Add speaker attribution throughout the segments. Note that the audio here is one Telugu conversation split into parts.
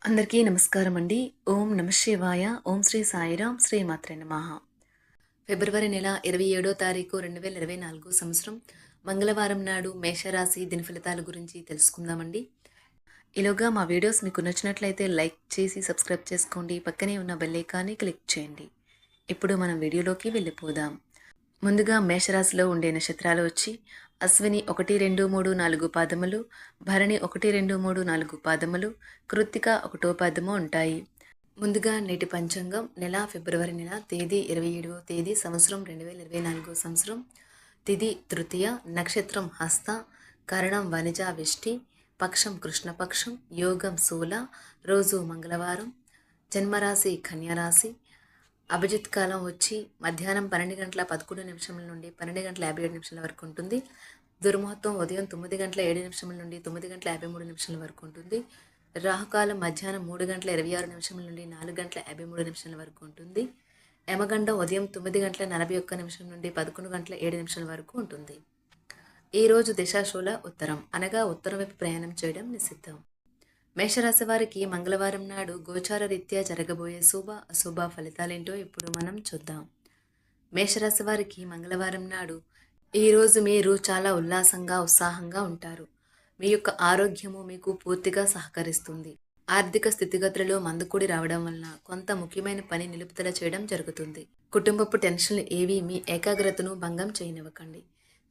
Speaker 1: అందరికీ నమస్కారం అండి. ఓం నమః శివాయ. ఓం శ్రీ సాయిరాం. శ్రీ మాత్రే నమః. ఫిబ్రవరి నెల 27వ తారీఖు 2024 సంవత్సరం మంగళవారం నాడు మేషరాశి దినఫలితాల గురించి తెలుసుకుందామండి. ఈలోగా మా వీడియోస్ మీకు నచ్చినట్లయితే లైక్ చేసి సబ్స్క్రైబ్ చేసుకోండి. పక్కనే ఉన్న బెల్ ఐకాన్ని క్లిక్ చేయండి. ఇప్పుడు మనం వీడియోలోకి వెళ్ళిపోదాం. ముందుగా మేషరాశిలో ఉండే నక్షత్రాలు వచ్చి అశ్విని 1, 2, 3, 4 పాదములు, భరణి 1, 2, 3, 4 పాదములు, కృత్తిక 1వ పాదము ఉంటాయి. ముందుగా నేటి పంచాంగం నెల ఫిబ్రవరి నెల తేదీ 27వ తేదీ సంవత్సరం 2024 సంవత్సరం తిథి తృతీయ, నక్షత్రం హస్త, కరణం వనిజ విష్టి, పక్షం కృష్ణపక్షం, యోగం శూల, రోజు మంగళవారం, జన్మరాశి కన్యారాశి, అభిజిత్ కాలం వచ్చి మధ్యాహ్నం 12 గంటల 11 నిమిషముల నుండి 12 గంటల 57 నిమిషాల వరకు ఉంటుంది. దుర్ముహూర్తం ఉదయం 9 గంటల 7 నిమిషముల నుండి 9 గంటల 53 నిమిషాల వరకు ఉంటుంది. రాహుకాలం మధ్యాహ్నం 3 గంటల 26 నిమిషముల నుండి 4 గంటల 53 నిమిషాల వరకు ఉంటుంది. యమగండం ఉదయం 9 గంటల 41 నిమిషం నుండి 11 గంటల 7 నిమిషాల వరకు ఉంటుంది. ఈరోజు దిశాశూల ఉత్తరం అనగా ఉత్తరం వైపు ప్రయాణం చేయడం నిషిద్ధం. మేషరాశి వారికి మంగళవారం నాడు గోచార రీత్యా జరగబోయే శుభ అశుభ ఫలితాలేంటో ఇప్పుడు మనం చూద్దాం. మేషరాశి వారికి మంగళవారం నాడు ఈరోజు మీరు చాలా ఉత్సాహంగా ఉంటారు. మీ యొక్క ఆరోగ్యము మీకు పూర్తిగా సహకరిస్తుంది. ఆర్థిక స్థితిగతులలో మందుకూడి రావడం వలన కొంత ముఖ్యమైన పని నిలుపుదల చేయడం జరుగుతుంది. కుటుంబపు టెన్షన్లు ఏవి మీ ఏకాగ్రతను భంగం చేయనివ్వకండి.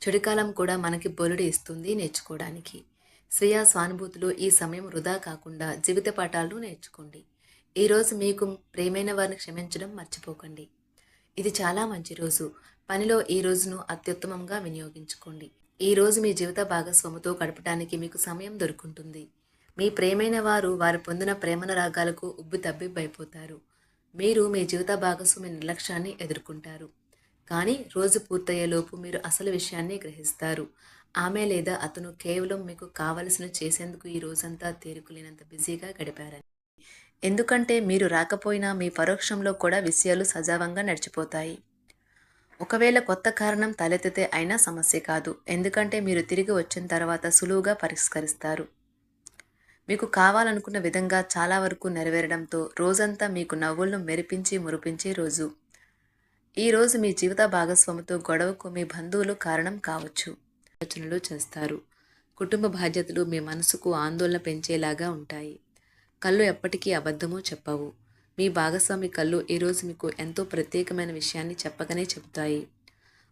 Speaker 1: చెడుకాలం కూడా మనకి బొలుడి ఇస్తుంది నేర్చుకోవడానికి. స్వీయ స్వానుభూతులు ఈ సమయం వృధా కాకుండా జీవిత పాఠాలు నేర్చుకోండి. ఈరోజు మీకు ప్రేమైన వారిని క్షమించడం మర్చిపోకండి. ఇది చాలా మంచి రోజు. పనిలో ఈ రోజును అత్యుత్తమంగా వినియోగించుకోండి. ఈ రోజు మీ జీవిత భాగస్వామితో గడపడానికి మీకు సమయం దొరుకుంటుంది. మీ ప్రేమైన వారు పొందిన ప్రేమన రాగాలకు ఉబ్బి తబ్బిబ్బైపోతారు. మీరు మీ జీవిత భాగస్వామి నిర్లక్ష్యాన్ని ఎదుర్కొంటారు. కానీ రోజు పూర్తయ్యేలోపు మీరు అసలు విషయాన్ని గ్రహిస్తారు. ఆమె లేదా అతను కేవలం మీకు కావలసిన చేసేందుకు ఈ రోజంతా తేరుకులేనంత బిజీగా గడిపారని. ఎందుకంటే మీరు రాకపోయినా మీ పరోక్షంలో కూడా విషయాలు సజావంగా నడిచిపోతాయి. ఒకవేళ కొత్త కారణం తలెత్తితే అయినా సమస్య కాదు. ఎందుకంటే మీరు తిరిగి వచ్చిన తర్వాత సులువుగా పరిష్కరిస్తారు. మీకు కావాలనుకున్న విధంగా చాలా వరకు నెరవేరడంతో రోజంతా మీకు నవ్వులను మెరిపించి మురిపించే రోజు. ఈరోజు మీ జీవిత భాగస్వామితో గొడవకు మీ బంధువులు కారణం కావచ్చు. ఆలోచనలు చేస్తారు. కుటుంబ బాధ్యతలు మీ మనసుకు ఆందోళన పెంచేలాగా ఉంటాయి. కళ్ళు ఎప్పటికీ అబద్ధము చెప్పవు. మీ భాగస్వామి కళ్ళు ఈరోజు మీకు ఎంతో ప్రత్యేకమైన విషయాన్ని చెప్పకనే చెబుతాయి.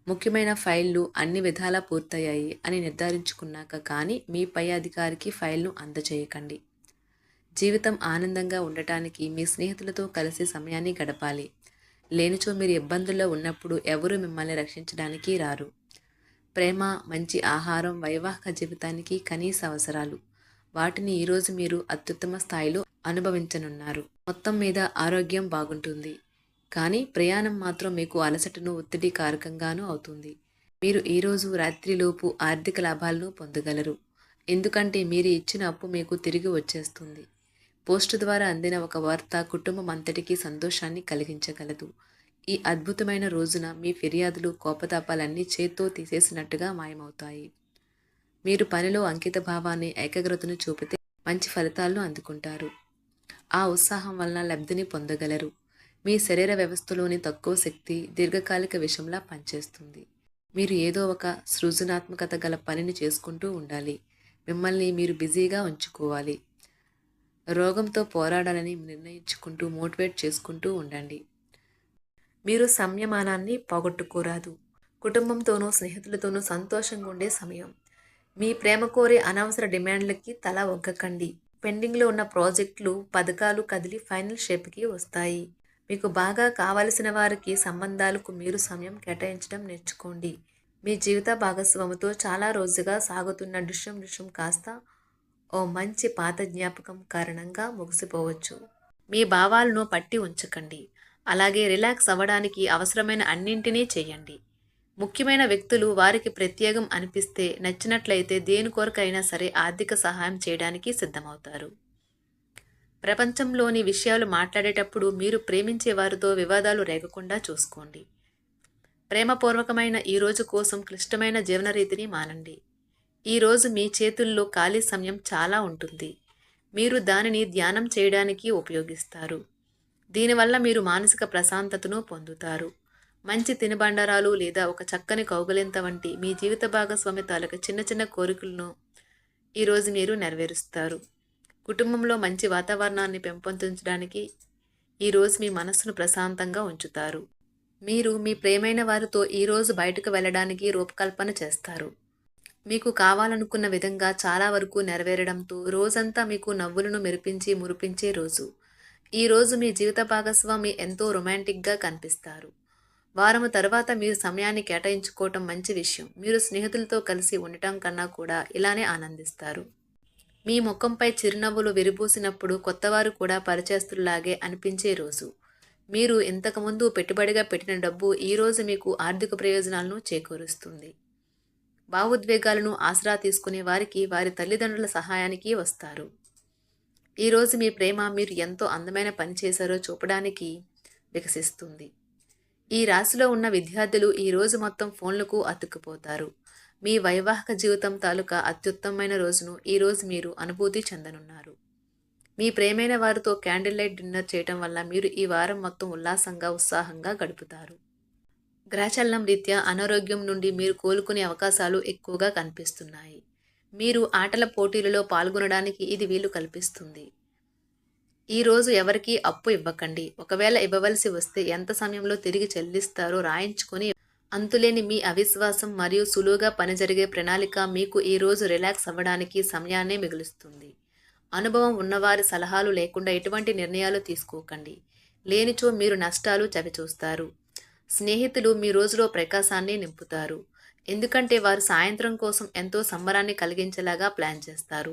Speaker 1: ముఖ్యమైన ఫైళ్లు అన్ని విధాలా పూర్తయ్యాయి అని నిర్ధారించుకున్నాక కానీ మీ పై అధికారికి ఫైల్ను అందజేయకండి. జీవితం ఆనందంగా ఉండటానికి మీ స్నేహితులతో కలిసి సమయాన్ని గడపాలి. లేనిచో మీరు ఇబ్బందుల్లో ఉన్నప్పుడు ఎవరూ మిమ్మల్ని రక్షించడానికి రారు. ప్రేమ, మంచి ఆహారం వైవాహిక జీవితానికి కనీస అవసరాలు. వాటిని ఈరోజు మీరు అత్యుత్తమ స్థాయిలో అనుభవించనున్నారు. మొత్తం మీద ఆరోగ్యం బాగుంటుంది. కానీ ప్రయాణం మాత్రం మీకు అలసటను ఒత్తిడి కారకంగానూ అవుతుంది. మీరు ఈరోజు రాత్రిలోపు ఆర్థిక లాభాలను పొందగలరు. ఎందుకంటే మీరు ఇచ్చిన అప్పు మీకు తిరిగి వచ్చేస్తుంది. పోస్టు ద్వారా అందిన ఒక వార్త కుటుంబం అంతటికీ సంతోషాన్ని కలిగించగలదు. ఈ అద్భుతమైన రోజున మీ ఫిర్యాదులు కోపతాపాలన్నీ చేత్తో తీసేసినట్టుగా మాయమవుతాయి. మీరు పనిలో అంకిత భావాన్ని ఏకాగ్రతను చూపితే మంచి ఫలితాలను అందుకుంటారు. ఆ ఉత్సాహం వలన లబ్ధిని పొందగలరు. మీ శరీర వ్యవస్థలోని తక్కువ శక్తి దీర్ఘకాలిక విషంలా పనిచేస్తుంది. మీరు ఏదో ఒక సృజనాత్మకత గల పనిని చేసుకుంటూ ఉండాలి. మిమ్మల్ని మీరు బిజీగా ఉంచుకోవాలి. రోగంతో పోరాడాలని నిర్ణయించుకుంటూ మోటివేట్ చేసుకుంటూ ఉండండి. మీరు సంయమనాన్ని పోగొట్టుకోరాదు. కుటుంబంతోనూ స్నేహితులతోనూ సంతోషంగా ఉండే సమయం. మీ ప్రేమ కోరే అనవసర డిమాండ్లకి తల ఒగ్గకండి. పెండింగ్లో ఉన్న ప్రాజెక్టులు, పథకాలు కదిలి ఫైనల్ షేప్కి వస్తాయి. మీకు బాగా కావలసిన వారికి సంబంధాలకు మీరు సమయం కేటాయించడం నేర్చుకోండి. మీ జీవిత భాగస్వామితో చాలా రోజుగా సాగుతున్న డిష్యం కాస్త ఓ మంచి పాత జ్ఞాపకం కారణంగా ముగిసిపోవచ్చు. మీ భావాలను పట్టి ఉంచకండి. అలాగే రిలాక్స్ అవ్వడానికి అవసరమైన అన్నింటినీ చేయండి. ముఖ్యమైన వ్యక్తులు వారికి ప్రత్యేకం అనిపిస్తే నచ్చినట్లయితే దేని కొరకైనా సరే ఆర్థిక సహాయం చేయడానికి సిద్ధమవుతారు. ప్రపంచంలోని విషయాలు మాట్లాడేటప్పుడు మీరు ప్రేమించే వారితో వివాదాలు రేగకుండా చూసుకోండి. ప్రేమపూర్వకమైన ఈ రోజు కోసం క్లిష్టమైన జీవన రీతిని మానండి. ఈరోజు మీ చేతుల్లో ఖాళీ సమయం చాలా ఉంటుంది. మీరు దానిని ధ్యానం చేయడానికి ఉపయోగిస్తారు. దీనివల్ల మీరు మానసిక ప్రశాంతతను పొందుతారు. మంచి తినుబండారాలు లేదా ఒక చక్కని కౌగిలింత వంటి మీ జీవిత భాగస్వామి తాలూకు చిన్న చిన్న కోరికలను ఈరోజు మీరు నెరవేరుస్తారు. కుటుంబంలో మంచి వాతావరణాన్ని పెంపొందించడానికి ఈరోజు మీ మనస్సును ప్రశాంతంగా ఉంచుతారు. మీరు మీ ప్రియమైన వారితో ఈరోజు బయటకు వెళ్ళడానికి రూపకల్పన చేస్తారు. మీకు కావాలనుకున్న విధంగా చాలా వరకు నెరవేరడంతో రోజంతా మీకు నవ్వులను మురిపించే రోజు. ఈరోజు మీ జీవిత భాగస్వామి ఎంతో రొమాంటిక్గా కనిపిస్తారు. వారము తర్వాత మీరు సమయాన్ని కేటాయించుకోవటం మంచి విషయం. మీరు స్నేహితులతో కలిసి ఉండటం కన్నా కూడా ఇలానే ఆనందిస్తారు. మీ ముఖంపై చిరునవ్వులు విరిబూసినప్పుడు కొత్తవారు కూడా పరిచయస్తుల్లాగే అనిపించే రోజు. మీరు ఇంతకుముందు పెట్టుబడిగా పెట్టిన డబ్బు ఈరోజు మీకు ఆర్థిక ప్రయోజనాలను చేకూరుస్తుంది. భావోద్వేగాలను ఆసరా తీసుకునే వారికి వారి తల్లిదండ్రుల సహాయానికి వస్తారు. ఈరోజు మీ ప్రేమ మీరు ఎంతో అందమైన పని చేశారో చూపడానికి వికసిస్తుంది. ఈ రాశిలో ఉన్న విద్యార్థులు ఈరోజు మొత్తం ఫోన్లకు అతుక్కుపోతారు. మీ వైవాహిక జీవితం తాలూకా అత్యుత్తమమైన రోజును ఈరోజు మీరు అనుభూతి చెందనున్నారు. మీ ప్రేమైన వారితో క్యాండిల్ లైట్ డిన్నర్ చేయటం వల్ల మీరు ఈ వారం మొత్తం ఉత్సాహంగా గడుపుతారు. గ్రహచలనం రీత్యా అనారోగ్యం నుండి మీరు కోలుకునే అవకాశాలు ఎక్కువగా కనిపిస్తున్నాయి. మీరు ఆటల పోటీలలో పాల్గొనడానికి ఇది వీలు కల్పిస్తుంది. ఈరోజు ఎవరికీ అప్పు ఇవ్వకండి. ఒకవేళ ఇవ్వవలసి వస్తే ఎంత సమయంలో తిరిగి చెల్లిస్తారో రాయించుకొని అంతులేని మీ అవిశ్వాసం మరియు సులువుగా పనిజరిగే ప్రణాళిక మీకు ఈరోజు రిలాక్స్ అవ్వడానికి సమయాన్నే మిగులుస్తుంది. అనుభవం ఉన్నవారి సలహాలు లేకుండా ఎటువంటి నిర్ణయాలు తీసుకోకండి. లేనిచో మీరు నష్టాలు చవిచూస్తారు. స్నేహితులు మీ రోజులో ప్రకాశాన్ని నింపుతారు. ఎందుకంటే వారు సాయంత్రం కోసం ఎంతో సంబరాన్ని కలిగించేలాగా ప్లాన్ చేస్తారు.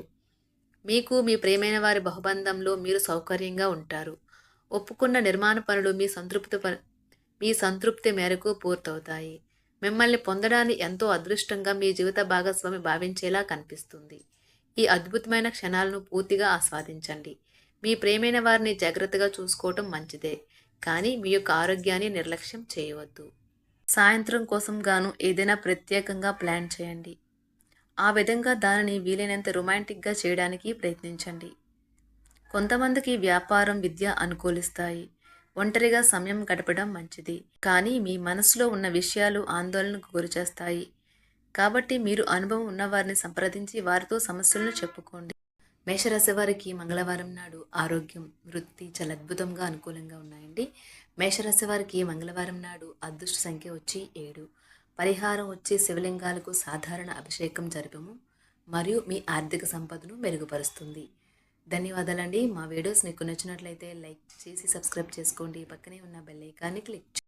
Speaker 1: మీకు మీ ప్రియమైన వారి బహుబంధంలో మీరు సౌకర్యంగా ఉంటారు. ఒప్పుకున్న నిర్మాణ పనులు మీ సంతృప్తి మేరకు పూర్తవుతాయి. మిమ్మల్ని పొందడాన్ని ఎంతో అదృష్టంగా మీ జీవిత భాగస్వామి భావించేలా కనిపిస్తుంది. ఈ అద్భుతమైన క్షణాలను పూర్తిగా ఆస్వాదించండి. మీ ప్రియమైన వారిని జాగ్రత్తగా చూసుకోవటం మంచిదే, కానీ మీ యొక్క ఆరోగ్యాన్ని నిర్లక్ష్యం చేయవద్దు. సాయంత్రం కోసం గాను ఏదైనా ప్రత్యేకంగా ప్లాన్ చేయండి. ఆ విధంగా దానిని వీలైనంత రొమాంటిక్గా చేయడానికి ప్రయత్నించండి. కొంతమందికి వ్యాపారం, విద్య అనుకూలిస్తాయి. ఒంటరిగా సమయం గడపడం మంచిది, కానీ మీ మనసులో ఉన్న విషయాలు ఆందోళనకు గురిచేస్తాయి. కాబట్టి మీరు అనుభవం ఉన్నవారిని సంప్రదించి వారితో సమస్యలను చెప్పుకోండి. మేషరాశి వారికి మంగళవారం నాడు ఆరోగ్యం, వృత్తి చాలా అద్భుతంగా అనుకూలంగా ఉన్నాయండి. మేషరాశి వారికి మంగళవారం నాడు అదృష్ట సంఖ్య వచ్చి 7. పరిహారం వచ్చి శివలింగాలకు సాధారణ అభిషేకం జరపము మరియు మీ ఆర్థిక సంపదను మెరుగుపరుస్తుంది. ధన్యవాదాలండి. మా వీడియోస్ మీకు నచ్చినట్లయితే లైక్ చేసి సబ్స్క్రైబ్ చేసుకోండి. పక్కనే ఉన్న బెల్ ఐకాన్ని క్లిక్